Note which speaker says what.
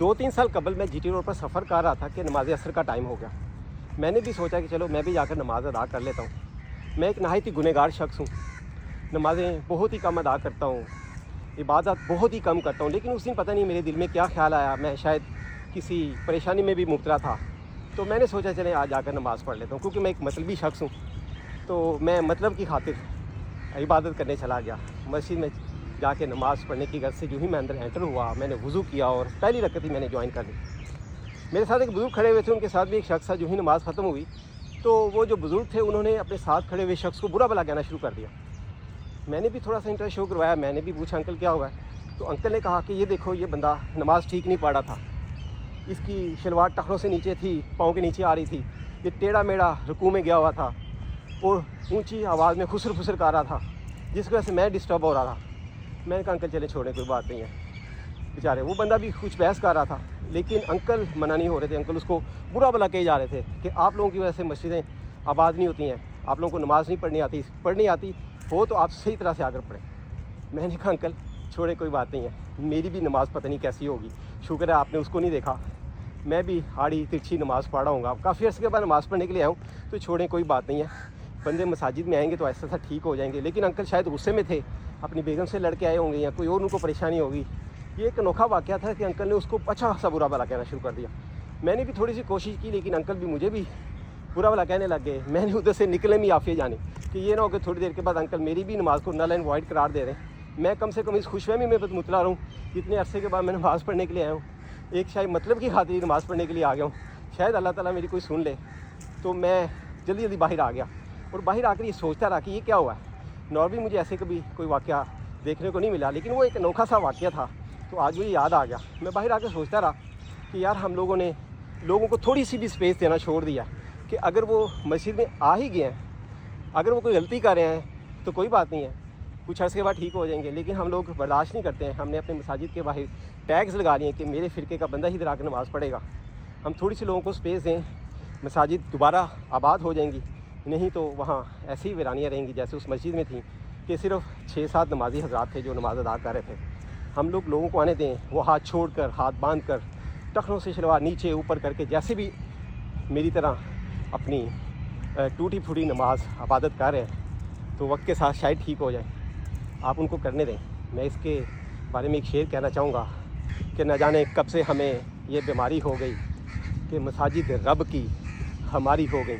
Speaker 1: 2-3 سال قبل میں جی ٹی روڈ پر سفر کر رہا تھا کہ نماز عصر کا ٹائم ہو گیا. میں نے بھی سوچا کہ چلو میں بھی جا کر نماز ادا کر لیتا ہوں. میں ایک نہایت ہی گنہگار شخص ہوں, نمازیں بہت ہی کم ادا کرتا ہوں, عبادت بہت ہی کم کرتا ہوں. لیکن اس دن پتہ نہیں میرے دل میں کیا خیال آیا, میں شاید کسی پریشانی میں بھی مبتلا تھا, تو میں نے سوچا چلیں آج جا کر نماز پڑھ لیتا ہوں. کیونکہ میں ایک مطلبی شخص ہوں, تو میں مطلب کی خاطر عبادت کرنے چلا گیا. مسجد میں جا کے نماز پڑھنے کی غرض سے جو ہی میں اندر انٹر ہوا, میں نے وضو کیا اور پہلی رکعت ہی میں نے جوائن کر لی. میرے ساتھ ایک بزرگ کھڑے ہوئے تھے, ان کے ساتھ بھی ایک شخص تھا. جو ہی نماز ختم ہوئی تو وہ جو بزرگ تھے انہوں نے اپنے ساتھ کھڑے ہوئے شخص کو برا بھلا کہنا شروع کر دیا. میں نے بھی تھوڑا سا انٹرسٹ شو کروایا, میں نے بھی پوچھا انکل کیا ہوا ہے. تو انکل نے کہا کہ یہ دیکھو یہ بندہ نماز ٹھیک نہیں پڑھ رہا تھا, اس کی شلوار ٹخنوں سے نیچے تھی, پاؤں کے نیچے آ رہی تھی, یہ ٹیڑھا میڑا رکوع میں گیا ہوا تھا اور اونچی آواز میں خسر خسر کر رہا تھا, جس کی وجہ سے میں ڈسٹرب ہو رہا تھا. میں نے کہا انکل چلے چھوڑیں کوئی بات نہیں ہے. بیچارے وہ بندہ بھی کچھ بحث کر رہا تھا, لیکن انکل منع نہیں ہو رہے تھے. انکل اس کو برا بھلا کہے جا رہے تھے کہ آپ لوگوں کی وجہ سے مسجدیں آباد نہیں ہوتی ہیں, آپ لوگوں کو نماز نہیں پڑھنی آتی ہو تو آپ صحیح طرح سے آ کر پڑھیں. میں نے کہا انکل چھوڑیں کوئی بات نہیں ہے, میری بھی نماز پتہ نہیں کیسی ہوگی, شکر ہے آپ نے اس کو نہیں دیکھا. میں بھی آڑی ترچھی نماز پڑھ رہا ہوں گا, کافی عرصے کے بعد نماز پڑھنے کے لیے آؤں, تو چھوڑیں کوئی بات نہیں ہے. بندے مساجد میں آئیں گے تو ایسا ایسا ٹھیک ہو جائیں گے. لیکن انکل شاید غصے میں تھے, اپنی بیگم سے لڑ کے آئے ہوں گے یا کوئی اور ان کو پریشانی ہوگی. یہ ایک انوکھا واقعہ تھا کہ انکل نے اس کو اچھا خاصا برا بھلا کہنا شروع کر دیا. میں نے بھی تھوڑی سی کوشش کی, لیکن انکل بھی مجھے بھی برا بھلا کہنے لگ گئے. میں نے ادھر سے نکلے میں عافیہ جانے کہ یہ نہ ہو کہ تھوڑی دیر کے بعد انکل میری بھی نماز کو نل اینڈ وائڈ قرار دے رہے ہیں. میں کم سے کم اس خوش فہمی میں مبتلا رہوں کہ اتنے عرصے کے بعد میں نماز پڑھنے کے لیے آیا ہوں, ایک شاید مطلب کی خاطر نماز پڑھنے کے لیے آ گیا ہوں. شاید اللہ تعالیٰ میری کوئی سن لے. تو میں جلدی جلدی باہر آ گیا, اور باہر آ کر یہ سوچتا رہا کہ یہ کیا ہوا ہے. نارملی مجھے ایسے کبھی کوئی واقعہ دیکھنے کو نہیں ملا, لیکن وہ ایک انوکھا سا واقعہ تھا, تو آج مجھے یاد آ گیا. میں باہر آ کے سوچتا رہا کہ یار ہم لوگوں نے لوگوں کو تھوڑی سی بھی اسپیس دینا چھوڑ دیا کہ اگر وہ مسجد میں آ ہی گئے ہیں, اگر وہ کوئی غلطی کر رہے ہیں تو کوئی بات نہیں ہے, کچھ عرصے کے بعد ٹھیک ہو جائیں گے. لیکن ہم لوگ برداشت نہیں کرتے ہیں. ہم نے اپنے مساجد کے باہر ٹیگز لگا لیے ہیں کہ میرے فرقے کا بندہ ہی ادھر آ کے نماز پڑھے گا. ہم تھوڑی سی لوگوں کو اسپیس دیں, مساجد دوبارہ آباد ہو جائیں گی. نہیں تو وہاں ایسی ہی ویرانیاں رہیں گی جیسے اس مسجد میں تھیں کہ صرف 6-7 نمازی حضرات تھے جو نماز ادا کر رہے تھے. ہم لوگ لوگوں کو آنے دیں, وہ ہاتھ چھوڑ کر, ہاتھ باندھ کر, ٹخنوں سے شلوار نیچے اوپر کر کے, جیسے بھی میری طرح اپنی ٹوٹی پھوٹی نماز عبادت کر رہے ہیں, تو وقت کے ساتھ شاید ٹھیک ہو جائیں. آپ ان کو کرنے دیں. میں اس کے بارے میں ایک شعر کہنا چاہوں گا کہ نہ جانے کب سے ہمیں یہ بیماری ہو گئی کہ مساجد رب کی ہماری ہو گئی.